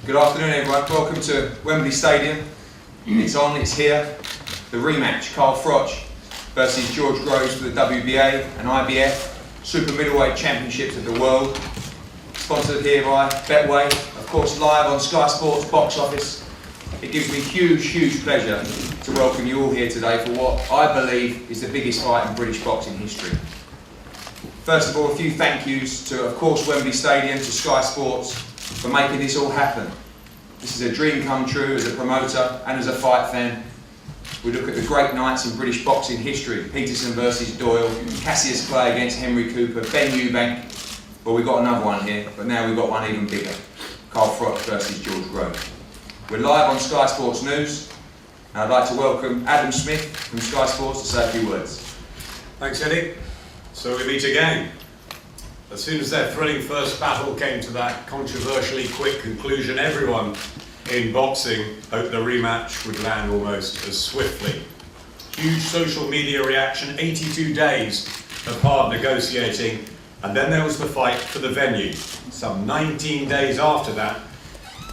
Good afternoon everyone, welcome to Wembley Stadium. It's on, it's here. The rematch, Carl FROCH versus George Groves for the WBA and IBF Super Middleweight Championships of the World. Sponsored here by Betway, of course live on Sky Sports box office. It gives me huge pleasure to welcome you all here today for what I believe is the biggest fight in British boxing history. First of all, a few thank yous to, of course, Wembley Stadium, to Sky Sports for making this all happen. This is a dream come true as a promoter and as a fight fan. We look at the great nights in British boxing history: Peterson versus Doyle, Cassius Clay against Henry Cooper, Ben Eubank. Well, we've got another one here, but now we've got one even bigger: Carl FROCH versus George Groves. We're live on Sky Sports News, and I'd like to welcome Adam Smith from Sky Sports to say a few words. Thanks, Eddie. So we meet again. As soon as their thrilling first battle came to that controversially quick conclusion, everyone in boxing hoped the rematch would land almost as swiftly. Huge social media reaction, 82 days of hard negotiating, and then there was the fight for the venue. Some 19 days after that,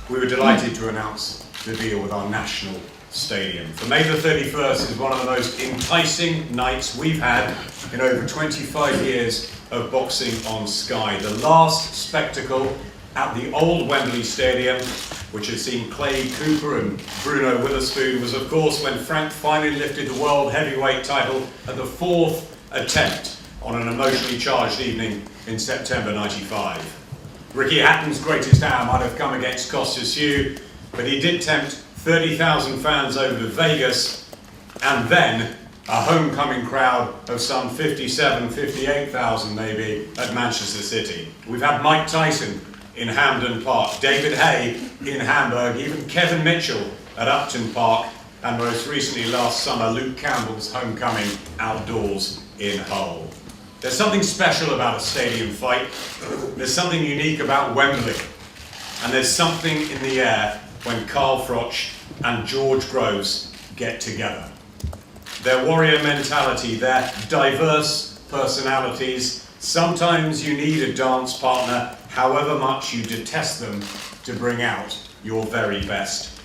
we were delighted to announce the deal with our national stadium. For May the 31st is one of the most enticing nights we've had in over 25 years of boxing on Sky. The last spectacle at the old Wembley Stadium, which had seen Clay Cooper and Bruno Witherspoon, was of course when Frank finally lifted the world heavyweight title at the fourth attempt on an emotionally charged evening in September '95. Ricky Hatton's greatest hour might have come against Costas Hugh, but he did tempt 30,000 fans over to Vegas, and then a homecoming crowd of some 57, 58,000 maybe at Manchester City. We've had Mike Tyson in Hampden Park, David Hay in Hamburg, even Kevin Mitchell at Upton Park, and most recently last summer Luke Campbell's homecoming outdoors in Hull. There's something special about a stadium fight. There's something unique about Wembley, and there's something in the air when Carl FROCH and George Groves get together. Their warrior mentality, their diverse personalities. Sometimes you need a dance partner, however much you detest them, to bring out your very best.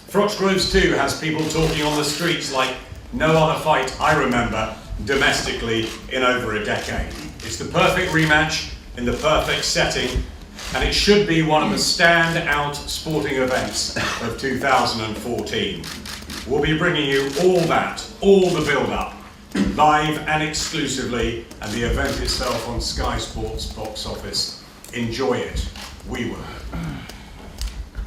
FROCH Groves too has people talking on the streets like no other fight I remember domestically in over a decade. It's the perfect rematch in the perfect setting, and it should be one of the stand-out sporting events of 2014. We'll be bringing you all that, all the build-up, live and exclusively, and the event itself on Sky Sports box office. Enjoy it. We will.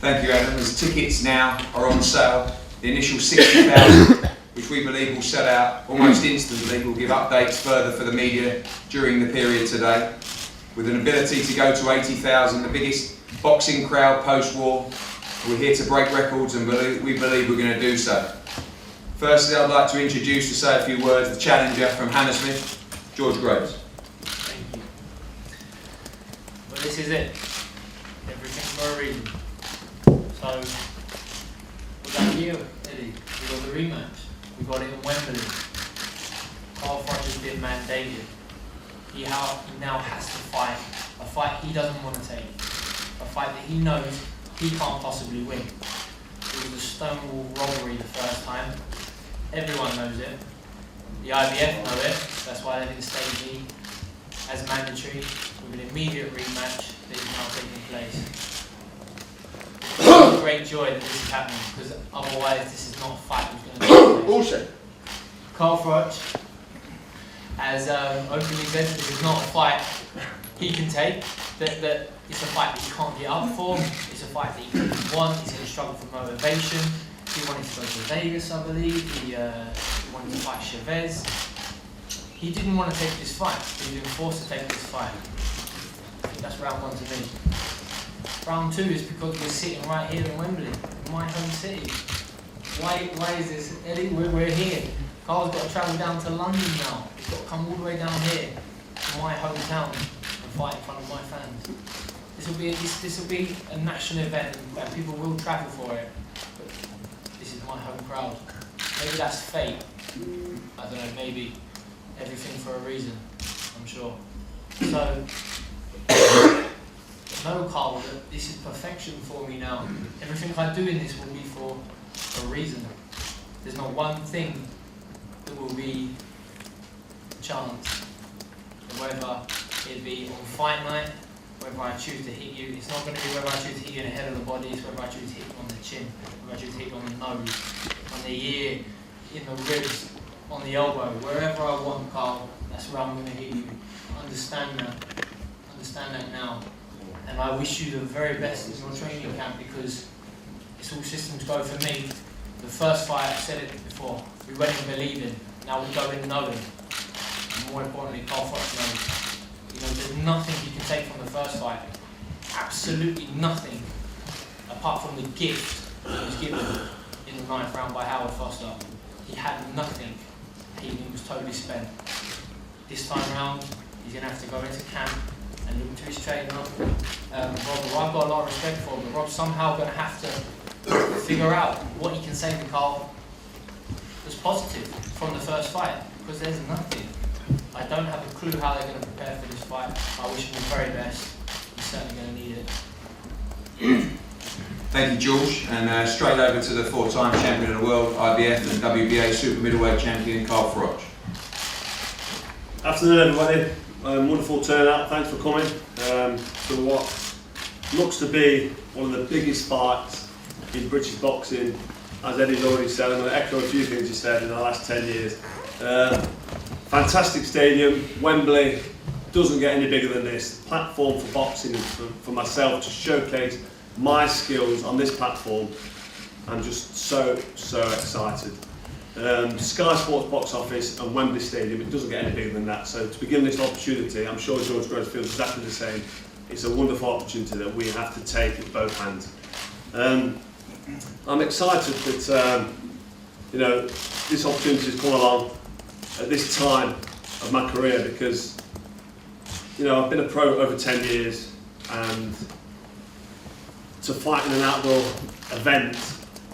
Thank you, Adam. As tickets now are on sale, the initial 60,000, which we believe will sell out almost instantly. We'll give updates further for the media during the period today. With an ability to go to 80,000, the biggest boxing crowd post-war. We're here to break records, and we believe we're going to do so. Firstly, I'd like to introduce, to say a few words, the challenger from Hammersmith, George Groves. Thank you. Well, this is it. Everything for a reason. So, without you, Eddie, we got the rematch. We got it in Wembley. Carl FROCH has been mandated. He now has to fight a fight he doesn't want to take, a fight that he knows he can't possibly win. It was a stonewall robbery the first time. Everyone knows it. The IBF know it. That's why they didn't stage me as mandatory with an immediate rematch that is now taking place. It's a great joy that this is happening, because otherwise this is not a fight that's going to take place. Also, Carl FROCH, as openly said, this is not a fight he can take. That it's a fight that he can't get up for. It's a fight that he doesn't want. He's going to struggle for motivation. He wanted to go to Vegas, I believe. He wanted to fight Chavez. He didn't want to take this fight. He's been forced to take this fight. I think that's round one to me. Round two is because we're sitting right here in Wembley, in my home city. Why is this, Eddie? We're here. Carl's got to travel down to London now. He's got to come all the way down here to my hometown and fight in front of my fans. This will be a national event, and people will travel for it. But this is my home crowd. Maybe that's fate. I don't know. Maybe everything for a reason. I'm sure. So know, Carl, that this is perfection for me now. Everything I do in this will be for a reason. There's not one thing that will be chance. Whether it be on fight night, whether I choose to hit you, it's not going to be whether I choose to hit you in the head of the body, it's whether I choose to hit you on the chin, whether I choose to hit you on the nose, on the ear, in the ribs, on the elbow, wherever I want, Carl, that's where I'm going to hit you. Understand that. Understand that now. And I wish you the very best in your training camp, because it's all systems go for me. The first fight, I said it before, we went in believing, now we go in knowing. And more importantly, Carl FROCH knows. You know, there's nothing you can take from the first fight. Absolutely nothing, apart from the gift that was given in the 9th round by Howard Foster. He had nothing. He was totally spent. This time round, he's going to have to go into camp and look to his trainer, Rob, who I've got a lot of respect for, but Rob's somehow going to have to figure out what he can say to Carl that's positive from the first fight, because there's nothing. I don't have a clue how they're going to prepare for this fight. I wish him the very best. He's certainly going to need it. Thank you, George. And straight over to the 4-time champion of the world, IBF and WBA super middleweight champion, Carl FROCH. Afternoon, everybody. Wonderful turnout. Thanks for coming to what looks to be one of the biggest fights in British boxing, as Eddie's already said. I'm going to echo a few things he said in the last 10 years. Fantastic stadium. Wembley doesn't get any bigger than this. The platform for boxing and for myself to showcase my skills on this platform. I'm just so excited. Sky Sports box office and Wembley Stadium, it doesn't get any bigger than that. So to begin this opportunity, I'm sure George Groves feels exactly the same. It's a wonderful opportunity that we have to take with both hands. I'm excited that you know, this opportunity has come along at this time of my career, because you know, I've been a pro over 10 years, and to fight in an outdoor event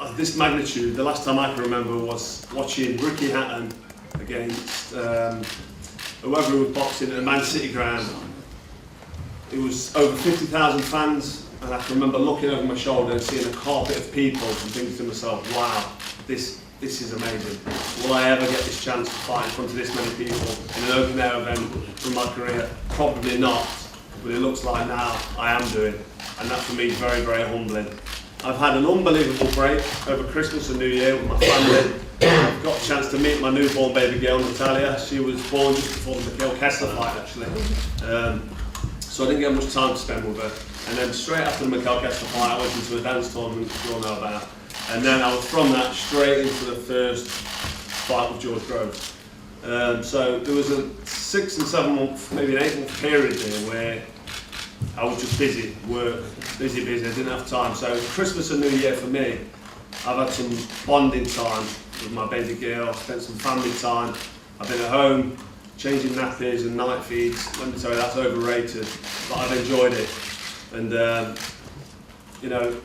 of this magnitude, the last time I can remember was watching Ricky Hatton against whoever was boxing at the Man City ground. It was over 50,000 fans, and I can remember looking over my shoulder and seeing a carpet of people and thinking to myself, wow, this is amazing. Will I ever get this chance to fight in front of this many people in an open air event from my career? Probably not, but it looks like now I am doing, and that for me is very, very humbling. I've had an unbelievable break over Christmas and New Year with my family. I've got a chance to meet my newborn baby girl, Natalia. She was born just before the Mikhail Kessler fight, actually. So I didn't get much time to spend with her. And then straight after the Mikhail Kessler fight, I went into a dance tournament, which you all know about. And then I was from that straight into the first fight with George Groves. So there was a 6 and 7 month, maybe an 8 month period there where I was just busy, work, busy, I didn't have time. So Christmas and New Year for me, I've had some bonding time with my baby girl, spent some family time. I've been at home, changing nappies and night feeds. Let me tell you, that's overrated, but I've enjoyed it. And you know,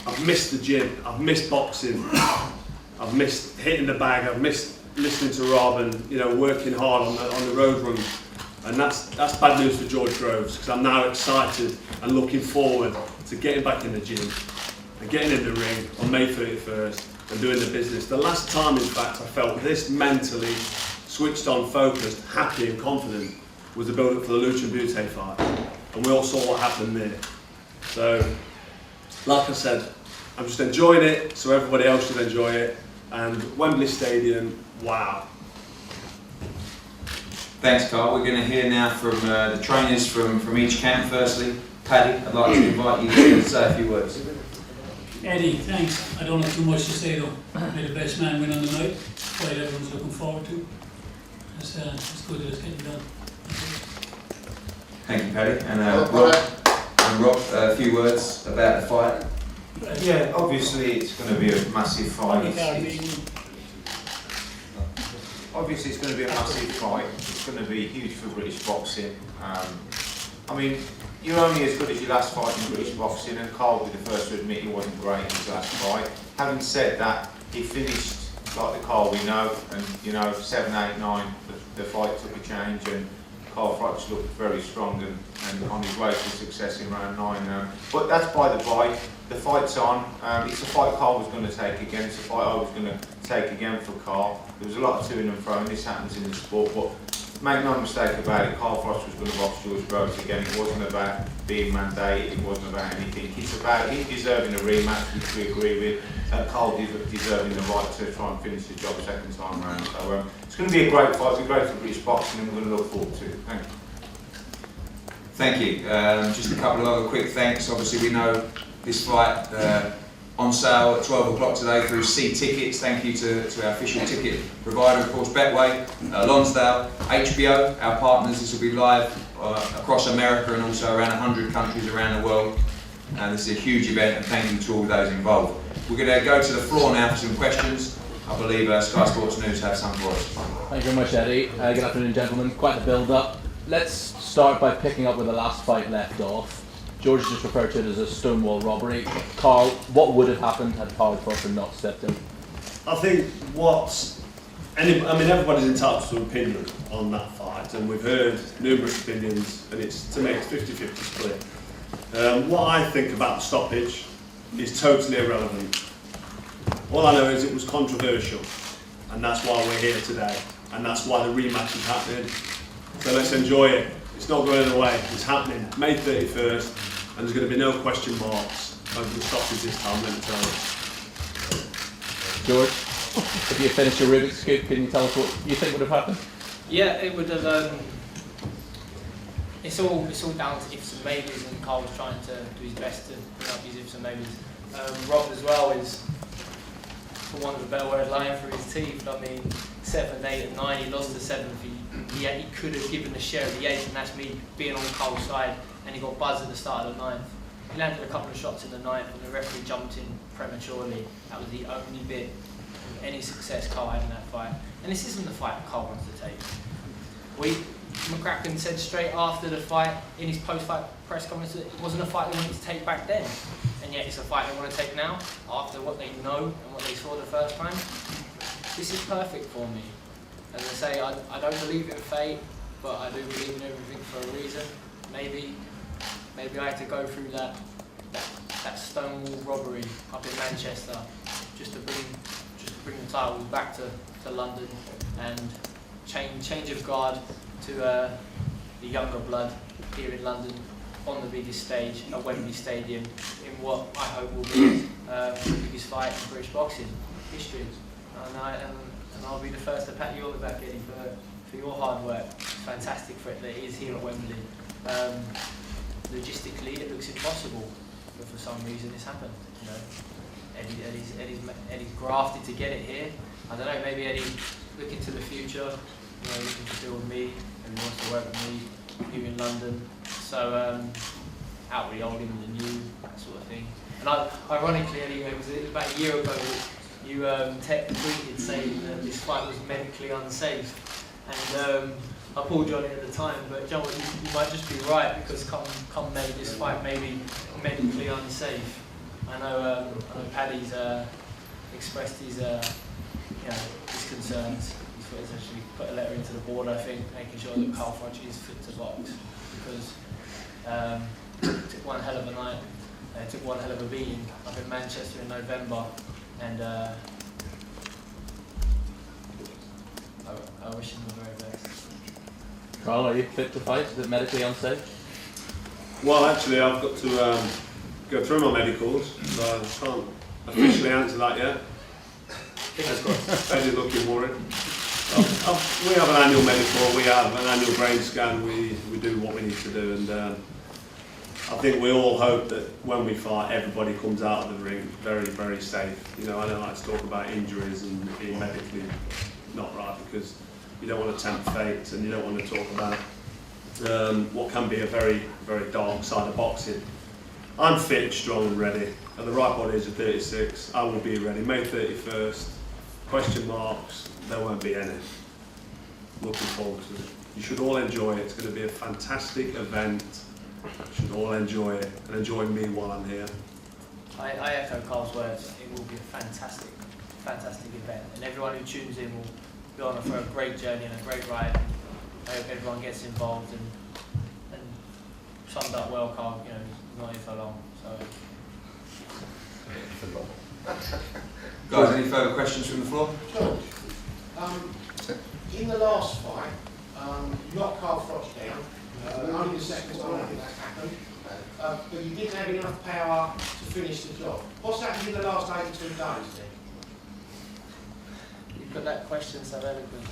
I've missed the gym, I've missed boxing, I've missed hitting the bag, I've missed listening to Rob and, you know, working hard on the road run. And that's bad news for George Groves, because I'm now excited and looking forward to getting back in the gym and getting in the ring on May 31st and doing the business. The last time, in fact, I felt this mentally switched on, focused, happy and confident was the build-up for the Lucha Butte fight. And we all saw what happened there. So, like I said, I'm just enjoying it, so everybody else should enjoy it. And Wembley Stadium, wow. Thanks, Carl. We're going to hear now from the trainers from each camp. Firstly, Paddy, I'd like to invite you to say a few words. Eddie, thanks. I don't have too much to say though. May the best man win on the night. Fight everyone's looking forward to. It's good that it's getting done. Thank you, Paddy. And Rob, a few words about the fight. Yeah, obviously it's going to be a massive fight. Obviously it's going to be a massive fight. It's going to be huge for British boxing. I mean, you're only as good as your last fight in British boxing, and Carl will be the first to admit he wasn't great in his last fight. Having said that, he finished like the Carl we know, and you know, 7, 8, 9, the fight took a change, and Carl FROCH looked very strong and on his way to success in round 9. But that's by the by. The fight's on. It's a fight Carl was going to take again. It's a fight I was going to take again for Carl. There was a lot of to and fro, and this happens in the sport. But make no mistake about it, Carl FROCH was going to box George Groves again. It wasn't about being mandated. It wasn't about anything. It's about him deserving a rematch, which we agree with. Carl deserving the right to try and finish the job second time round. So it's going to be a great fight. It's going to be great for British boxing, and we're going to look forward to it. Thank you. Thank you. Just a couple of other quick thanks. Obviously, we know this fight on sale at 12 o'clock today through C Tickets. Thank you to our official ticket provider, of course, Betway, Lonsdale, HBO, our partners. This will be live across America and also around 100 countries around the world. This is a huge event, and thank you to all those involved. We're going to go to the floor now for some questions. I believe Sky Sports News have some for us. Thank you very much, Eddie. Good afternoon, gentlemen. Quite the build-up. Let's start by picking up where the last fight left off. George just referred to it as a stonewall robbery. Carl, what would have happened had Howard Foster not stepped in? I think everybody's entitled to an opinion on that fight, and we've heard numerous opinions, and to me it's 50-50 split. What I think about the stoppage is totally irrelevant. All I know is it was controversial, and that's why we're here today, and that's why the rematch is happening. So let's enjoy it. It's not going away. It's happening May 31st, and there's going to be no question marks over the stoppage this time, let me tell you. George, if you finish your Rubik's Cube, can you tell us what you think would have happened? Yeah, it would have. It's all down to ifs and maybes, and Carl was trying to do his best to bring up these ifs and maybes. Rob as well is, for want of a better word, lying through his teeth. I mean, 7, 8, and 9. He lost the 7th. He could have given a share of the 8th, and that's me being on Carl's side. And he got buzzed at the start of the 9th. He landed a couple of shots in the 9th, and the referee jumped in prematurely. That was the only bit of any success Carl had in that fight. And this isn't the fight Carl wants to take. McCracken said straight after the fight, in his post-fight press conference, that it wasn't a fight they wanted to take back then. And yet it's a fight they want to take now, after what they know and what they saw the first time. This is perfect for me. As I say, I don't believe in fate, but I do believe in everything for a reason. Maybe I had to go through that Stonewall robbery up in Manchester just to bring the titles back to London and change of guard to the younger blood here in London on the biggest stage at Wembley Stadium in what I hope will be the biggest fight in British boxing history. And I'll be the first to pat you on the back, Eddie, for your hard work. It's fantastic for it that it is here at Wembley. Logistically, it looks impossible, but for some reason it's happened. You know, Eddie's grafted to get it here. I don't know, maybe Eddie looking to the future, you know, looking to deal with me, and he wants to work with me here in London. So out with the old, in the new, that sort of thing. And ironically, Eddie, it was about a year ago that you tweeted saying that this fight was medically unsafe, and I pulled you on it at the time. But John, you might just be right, because come May, this fight may be medically unsafe. I know Paddy's expressed his his concerns. He's essentially put a letter into the board, I think, making sure that Carl FROCH is fit to box, because it took one hell of a night. It took one hell of a beating up in Manchester in November, and I wish him the very best. Carl, are you fit to fight? Is it medically unsafe? Well, actually, I've got to go through my medicals, so I can't officially answer that yet. Eddie's looking worried. We have an annual medical, we have an annual brain scan, we do what we need to do, and I think we all hope that when we fight, everybody comes out of the ring very, very safe. You know, I don't like to talk about injuries and being medically not right, because you don't want to tempt fate, and you don't want to talk about what can be a very, very dark side of boxing. I'm fit, strong and ready. At the right body age of 36, I will be ready. May 31st, question marks, there won't be any. Looking forward to it. You should all enjoy it. It's going to be a fantastic event. You should all enjoy it, and enjoy me while I'm here. I echo Carl's words. It will be a fantastic event, and everyone who tunes in will be on for a great journey and a great ride. I hope everyone gets involved and summed up well, Carl. You know, he's not here for long. So. Guys, any further questions from the floor? George, in the last fight, you knocked Carl FROCH down, only the second time I think that's happened, but you didn't have enough power to finish the job. What's happened in the last 82 days then? You put that question so eloquently.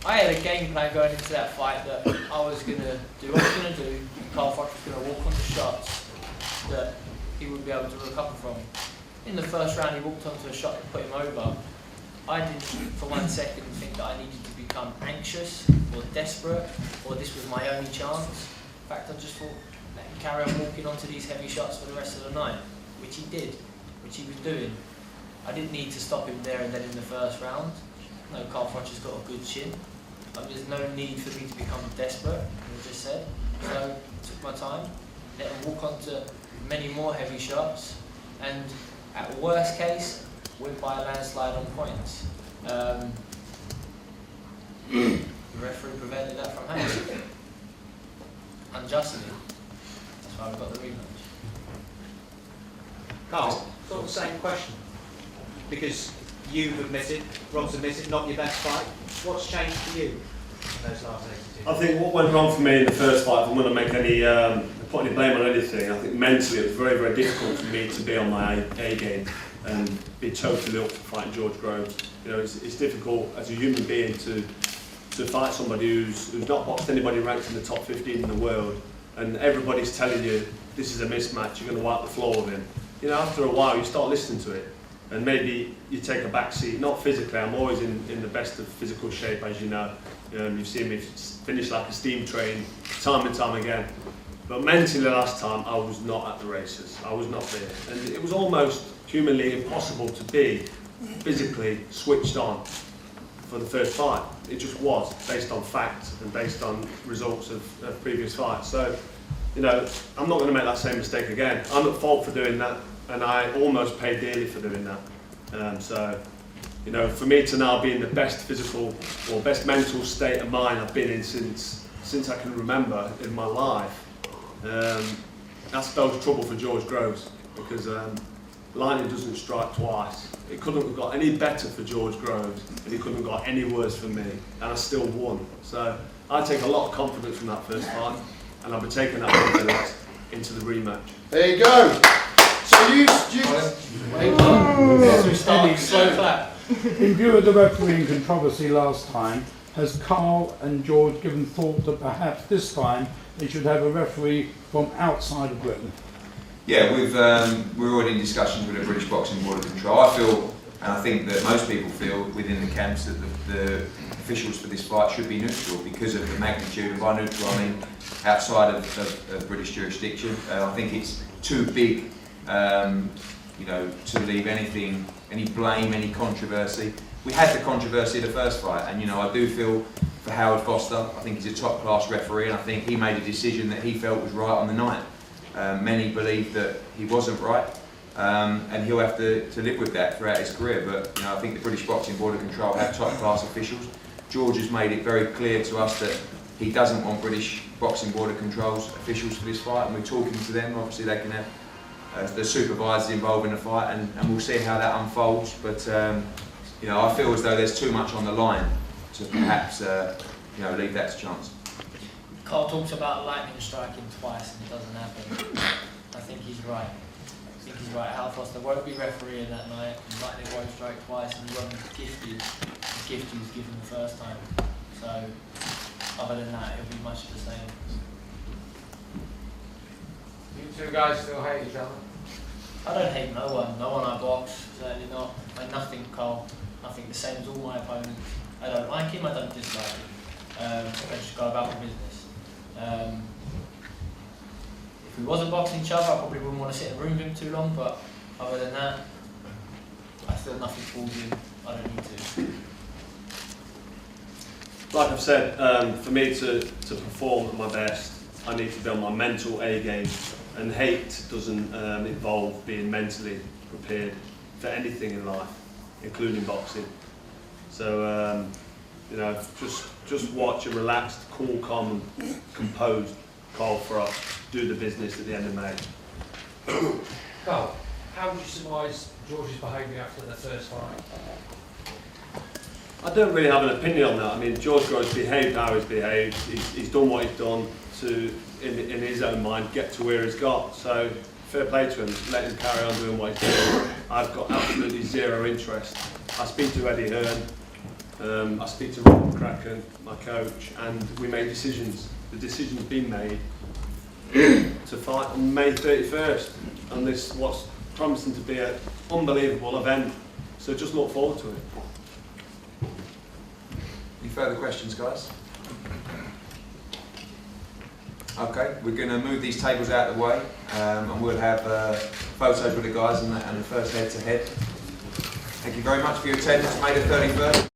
I had a game plan going into that fight that I was going to do what I was going to do, and Carl FROCH was going to walk onto shots that he would be able to recover from. In the first round, he walked onto a shot that put him over. I didn't for 1 second think that I needed to become anxious or desperate, or this was my only chance. In fact, I just thought, let him carry on walking onto these heavy shots for the rest of the night, which he did, which he was doing. I didn't need to stop him there and then in the first round. No, Carl FROCH has got a good chin. There's no need for me to become desperate, as I just said. So I took my time, let him walk onto many more heavy shots, and at worst case, win by a landslide on points. The referee prevented that from happening. Unjustly. That's why we got the rematch. Carl, sort of the same question. Because you've admitted, Rob's admitted, not your best fight. What's changed for you in those last 82? I think what went wrong for me in the first fight, if I'm going to make any, put any blame on anything, I think mentally it was very, very difficult for me to be on my A game and be totally up for fighting George Groves. You know, it's difficult as a human being to fight somebody who's not boxed anybody ranked in the top 15 in the world, and everybody's telling you this is a mismatch, you're going to wipe the floor with him. You know, after a while you start listening to it, and maybe you take a back seat. Not physically, I'm always in the best of physical shape, as you know. You've seen me finish like a steam train time and time again. But mentally last time, I was not at the races. I was not there. And it was almost humanly impossible to be physically switched on for the first fight. It just was, based on facts and based on results of previous fights. So, you know, I'm not going to make that same mistake again. I'm at fault for doing that, and I almost paid dearly for doing that. So, you know, for me to now be in the best physical or best mental state of mind I've been in since I can remember in my life, that spells trouble for George Groves, because lightning doesn't strike twice. It couldn't have got any better for George Groves, and it couldn't have got any worse for me, and I still won. So I take a lot of confidence from that first fight, and I'll be taking that confidence into the rematch. There you go. So you Slow clap. In view of the refereeing controversy last time, has Carl and George given thought that perhaps this time they should have a referee from outside of Britain? Yeah, we're already in discussions with the British Boxing Board of Control. I feel, and I think that most people feel within the camps, that the officials for this fight should be neutral because of the magnitude of our neutral, I mean, outside of British jurisdiction. I think it's too big, you know, to leave anything, any blame, any controversy. We had the controversy of the first fight, and you know, I do feel for Howard Foster, I think he's a top class referee, and I think he made a decision that he felt was right on the night. Many believe that he wasn't right, and he'll have to live with that throughout his career. But you know, I think the British Boxing Board of Control have top class officials. George has made it very clear to us that he doesn't want British Boxing Board of Control's officials for this fight, and we're talking to them. Obviously they can have the supervisors involved in the fight, and we'll see how that unfolds. But you know, I feel as though there's too much on the line to perhaps you know, leave that to chance. Carl talks about lightning striking twice and it doesn't happen. I think he's right. Hal Foster won't be refereeing that night, and lightning won't strike twice, and he won't gift you the gift he was given the first time. So, other than that, it'll be much the same. You two guys still hate each other? I don't hate no one. No one I box, certainly not. Nothing, Carl. Nothing. The same as all my opponents. I don't like him, I don't dislike him. I just go about my business. If we wasn't boxing each other, I probably wouldn't want to sit in a room with him too long, but other than that, I feel nothing towards him. I don't need to. Like I've said, for me to perform at my best, I need to be on my mental A game, and hate doesn't involve being mentally prepared for anything in life, including boxing. So you know, just watch a relaxed, cool, calm, and composed Carl FROCH do the business at the end of May. Carl, how would you surmise George's behaviour after the first fight? I don't really have an opinion on that. I mean, George Groves behaved how he's behaved. He's done what he's done to, in his own mind, get to where he's got. So, fair play to him. Let him carry on doing what he's doing. I've got absolutely zero interest. I speak to Eddie Hearn, I speak to Rob Kraken, my coach, and we make decisions. The decision's been made to fight on May 31st, and this what's promising to be an unbelievable event. So just look forward to it. Any further questions, guys? Okay, we're going to move these tables out of the way, and we'll have photos with the guys and the first head-to-head. Thank you very much for your attendance, May the 31st.